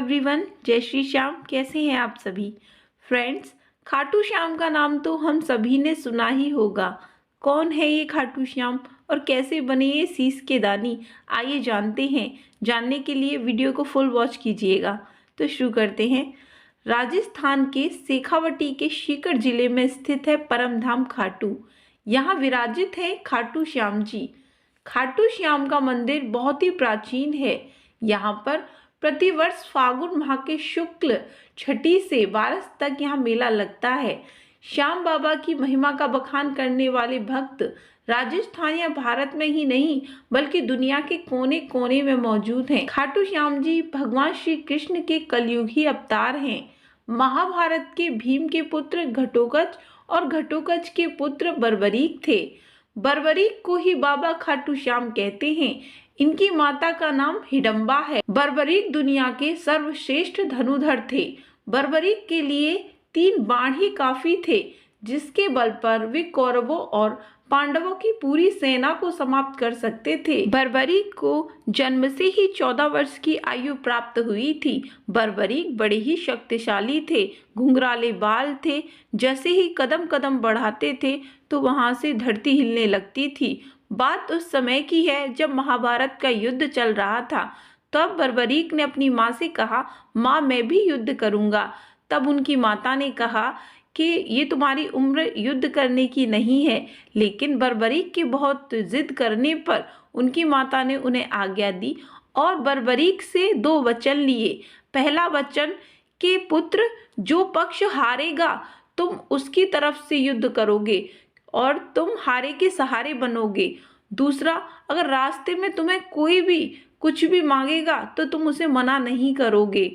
Everyone, जय श्री श्याम। कैसे हैं आप सभी फ्रेंड्स। खाटू श्याम का नाम तो हम सभी ने सुना ही होगा। कौन है ये खाटू श्याम और कैसे बने ये शीश के दानी, आइए जानते हैं। जानने के लिए वीडियो को फुल वॉच कीजिएगा। तो शुरू करते हैं। राजस्थान के शेखावटी के सीकर जिले में स्थित है परमधाम खाटू। यहाँ विराजित है खाटू श्याम जी। खाटू श्याम का मंदिर बहुत ही प्राचीन है। यहाँ पर प्रतिवर्ष फागुन माह के शुक्ल छठी से 12 तक यहाँ मेला लगता है। श्याम बाबा की महिमा का बखान करने वाले भक्त राजस्थान या भारत में ही नहीं बल्कि दुनिया के कोने कोने में मौजूद हैं। खाटू श्याम जी भगवान श्री कृष्ण के कलयुगी अवतार हैं। महाभारत के भीम के पुत्र घटोत्कच और घटोत्कच के पुत्र बर्बरीक थे। बर्बरीक को ही बाबा खाटू श्याम कहते हैं। इनकी माता का नाम हिडम्बा है। बर्बरीक दुनिया के सर्वश्रेष्ठ धनुधर थे। बर्बरीक के लिए 3 बाण ही काफी थे, जिसके बल पर वे कौरवों और पांडवों की पूरी सेना को समाप्त कर सकते थे। बर्बरीक को जन्म से ही 14 वर्ष की आयु प्राप्त हुई थी। बर्बरीक बड़े ही शक्तिशाली थे। घुंघराले बाल थे। जैसे ही कदम कदम बढ़ाते थे तो वहां से धरती हिलने लगती थी। बात उस समय की है जब महाभारत का युद्ध चल रहा था। तब बर्बरीक ने अपनी माँ से कहा, माँ मैं भी युद्ध करूँगा। तब उनकी माता ने कहा कि ये तुम्हारी उम्र युद्ध करने की नहीं है। लेकिन बर्बरीक के बहुत जिद करने पर उनकी माता ने उन्हें आज्ञा दी और बर्बरीक से 2 वचन लिए। पहला वचन कि पुत्र, जो पक्ष हारेगा तुम उसकी तरफ से युद्ध करोगे और तुम हारे के सहारे बनोगे। दूसरा, अगर रास्ते में तुम्हें कोई भी कुछ भी मांगेगा तो तुम उसे मना नहीं करोगे।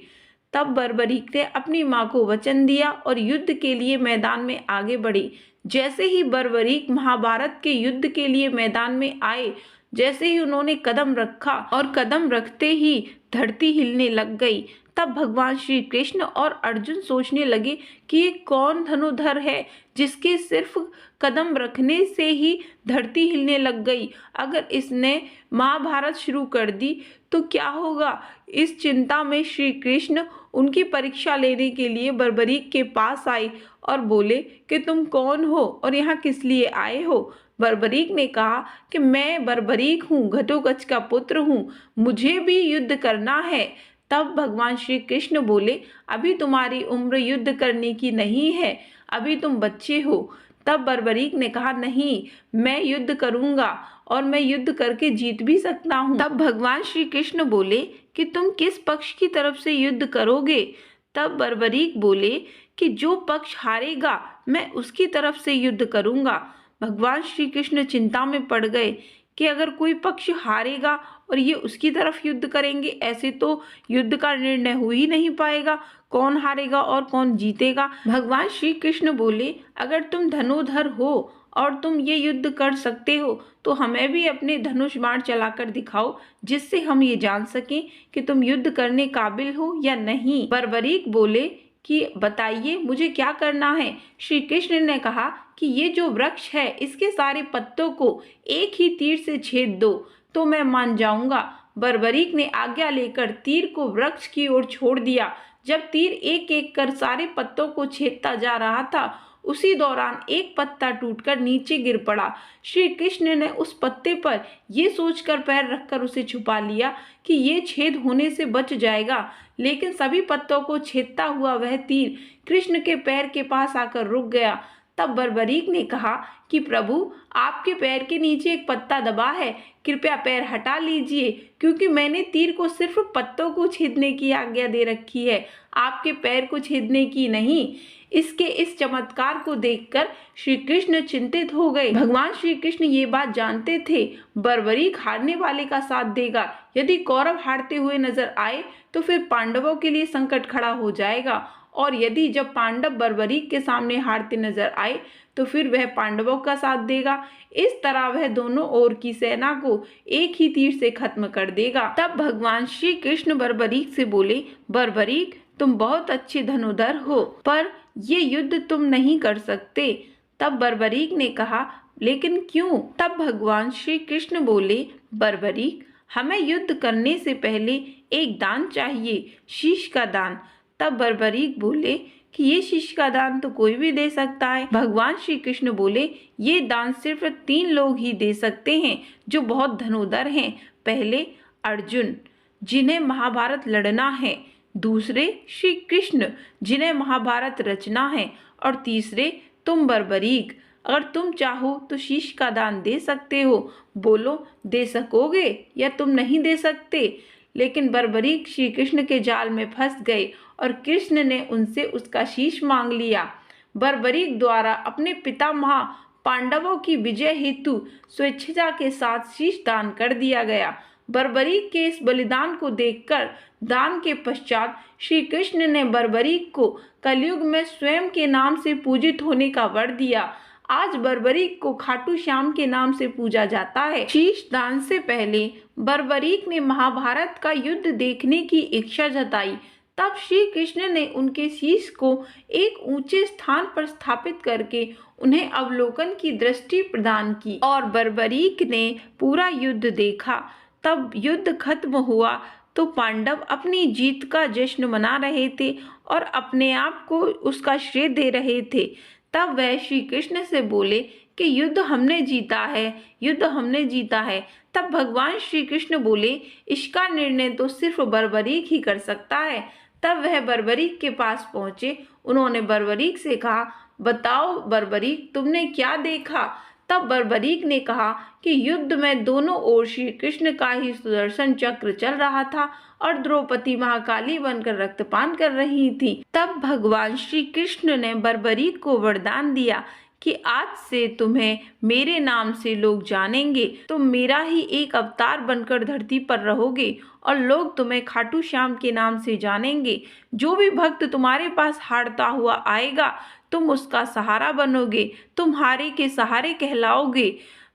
तब बर्बरीक ने अपनी माँ को वचन दिया और युद्ध के लिए मैदान में आगे बढ़े। जैसे ही बर्बरीक महाभारत के युद्ध के लिए मैदान में आए, जैसे ही उन्होंने कदम रखा और कदम रखते ही धरती हिलने लग गई। तब भगवान श्री कृष्ण और अर्जुन सोचने लगे कि ये कौन धनुधर है जिसके सिर्फ कदम रखने से ही धरती हिलने लग गई। अगर इसने महाभारत शुरू कर दी तो क्या होगा। इस चिंता में श्री कृष्ण उनकी परीक्षा लेने के लिए बर्बरीक के पास आए और बोले कि तुम कौन हो और यहाँ किस लिए आए हो। बर्बरीक ने कहा कि मैं बर्बरीक हूँ, घटोत्कच का पुत्र हूँ, मुझे भी युद्ध करना है। तब भगवान श्री कृष्ण बोले, अभी तुम्हारी उम्र युद्ध करने की नहीं है, अभी तुम बच्चे हो। तब बर्बरीक ने कहा, नहीं, मैं युद्ध करूंगा और मैं युद्ध करके जीत भी सकता हूँ। तब भगवान श्री कृष्ण बोले कि तुम किस पक्ष की तरफ से युद्ध करोगे। तब बर्बरीक बोले कि जो पक्ष हारेगा मैं उसकी तरफ से युद्ध करूंगा। भगवान श्री कृष्ण चिंता में पड़ गए कि अगर कोई पक्ष हारेगा और ये उसकी तरफ युद्ध करेंगे, ऐसे तो युद्ध का निर्णय हो ही नहीं पाएगा। कौन हारेगा और कौन जीतेगा। भगवान श्री कृष्ण बोले, अगर तुम धनुधर हो और तुम ये युद्ध कर सकते हो तो हमें भी अपने धनुष बाण चलाकर दिखाओ, जिससे हम ये जान सकें कि तुम युद्ध करने काबिल हो या नहीं। बर्बरीक बोले कि बताइए मुझे क्या करना है। श्री कृष्ण ने कहा कि ये जो वृक्ष है इसके सारे पत्तों को एक ही तीर से छेद दो तो मैं मान जाऊंगा। बर्बरीक ने आज्ञा लेकर तीर को वृक्ष की ओर छोड़ दिया। जब तीर एक एक कर सारे पत्तों को छेदता जा रहा था, उसी दौरान एक पत्ता टूटकर नीचे गिर पड़ा। श्री कृष्ण ने उस पत्ते पर ये सोचकर पैर रखकर उसे छुपा लिया कि ये छेद होने से बच जाएगा। लेकिन सभी पत्तों को छेदता हुआ वह तीर कृष्ण के पैर के पास आकर रुक गया। तब बर्बरीक ने कहा कि प्रभु, आपके पैर के नीचे एक पत्ता दबा है, कृपया पैर हटा लीजिए, क्योंकि मैंने तीर को सिर्फ पत्तों को छेदने की आज्ञा दे रखी है, आपके पैर को छेदने की नहीं। इसके इस चमत्कार को देखकर श्री कृष्ण चिंतित हो गए। भगवान श्री कृष्ण ये बात जानते थे, बर्बरीक हारने वाले का साथ देगा। यदि कौरव हारते हुए नजर आए तो फिर पांडवों के लिए संकट खड़ा हो जाएगा, और यदि जब पांडव बर्बरीक के सामने हारते नजर आए तो फिर वह पांडवों का साथ देगा। इस तरह वह दोनों ओर की सेना को एक ही तीर से खत्म कर देगा। तब भगवान श्री कृष्ण बर्बरीक से बोले, बर्बरीक, तुम बहुत अच्छे धनुधर हो, पर ये युद्ध तुम नहीं कर सकते। तब बर्बरीक ने कहा, लेकिन क्यों। तब भगवान श्री कृष्ण बोले, बर्बरीक, हमें युद्ध करने से पहले एक दान चाहिए, शीश का दान। तब बर्बरीक बोले कि ये शीश का दान तो कोई भी दे सकता है। भगवान श्री कृष्ण बोले, ये दान सिर्फ 3 लोग ही दे सकते हैं जो बहुत धनुर्धर हैं। पहले अर्जुन, जिन्हें महाभारत लड़ना है। दूसरे श्री कृष्ण, जिन्हें महाभारत रचना है। और तीसरे तुम बर्बरीक, अगर तुम चाहो तो शीश का दान दे सकते हो। बोलो, दे सकोगे या तुम नहीं दे सकते? लेकिन बर्बरीक श्री कृष्ण के जाल में फंस गए और कृष्ण ने उनसे उसका शीश मांग लिया। बर्बरीक द्वारा अपने पितामह पांडवों की विजय हेतु स्वेच्छा के साथ शीश दान कर दिया गया। बर्बरीक के इस बलिदान को देखकर दान के पश्चात श्री कृष्ण ने बर्बरीक को कलयुग में स्वयं के नाम से पूजित होने का वर दिया। आज बर्बरीक को खाटू श्याम के नाम से पूजा जाता है। शीश दान से पहले बर्बरीक ने महाभारत का युद्ध देखने की इच्छा जताई। तब श्री कृष्ण ने उनके शीश को एक ऊंचे स्थान पर स्थापित करके उन्हें अवलोकन की दृष्टि प्रदान की और बर्बरीक ने पूरा युद्ध देखा। तब युद्ध खत्म हुआ तो पांडव अपनी जीत का जश्न मना रहे थे और अपने आप को उसका श्रेय दे रहे थे। तब वह श्री कृष्ण से बोले कि युद्ध हमने जीता है, युद्ध हमने जीता है। तब भगवान श्री कृष्ण बोले, इसका निर्णय तो सिर्फ बर्बरीक ही कर सकता है। तब वह बर्बरीक के पास पहुंचे। उन्होंने बर्बरीक से कहा, बताओ बर्बरीक, तुमने क्या देखा? तब बर्बरीक ने कहा कि युद्ध में दोनों ओर श्री कृष्ण का ही सुदर्शन चक्र चल रहा था और द्रौपदी महाकाली बनकर रक्तपान कर रही थी। तब भगवान श्री कृष्ण ने बर्बरीक को वरदान दिया कि आज से तुम्हें मेरे नाम से लोग जानेंगे। तुम मेरा ही एक अवतार बनकर धरती पर रहोगे और लोग तुम्हें खाटू श्याम के नाम से जानेंगे। जो भी भक्त तुम्हारे पास हारता हुआ आएगा, तुम उसका सहारा बनोगे, तुम हारे के सहारे कहलाओगे।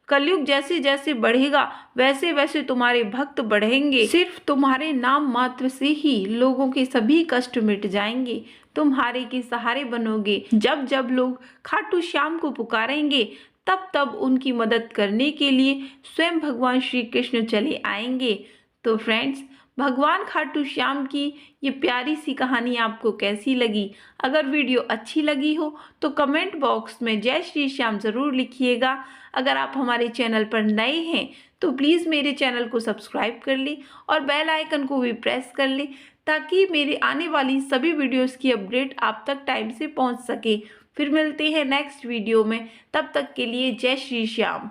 कलयुग जैसे जैसे बढ़ेगा वैसे वैसे तुम्हारे भक्त बढ़ेंगे। सिर्फ तुम्हारे नाम मात्र से ही लोगों के सभी कष्ट मिट जाएंगे। तुम हारे के सहारे बनोगे। जब जब लोग खाटू श्याम को पुकारेंगे तब तब उनकी मदद करने के लिए स्वयं भगवान श्री कृष्ण चले आएंगे। तो फ्रेंड्स, भगवान खाटू श्याम की ये प्यारी सी कहानी आपको कैसी लगी? अगर वीडियो अच्छी लगी हो तो कमेंट बॉक्स में जय श्री श्याम ज़रूर लिखिएगा। अगर आप हमारे चैनल पर नए हैं तो प्लीज़ मेरे चैनल को सब्सक्राइब कर लें और बेल आइकन को भी प्रेस कर लें ताकि मेरे आने वाली सभी वीडियोस की अपडेट आप तक टाइम से पहुंच सके। फिर मिलते हैं नेक्स्ट वीडियो में, तब तक के लिए जय श्री श्याम।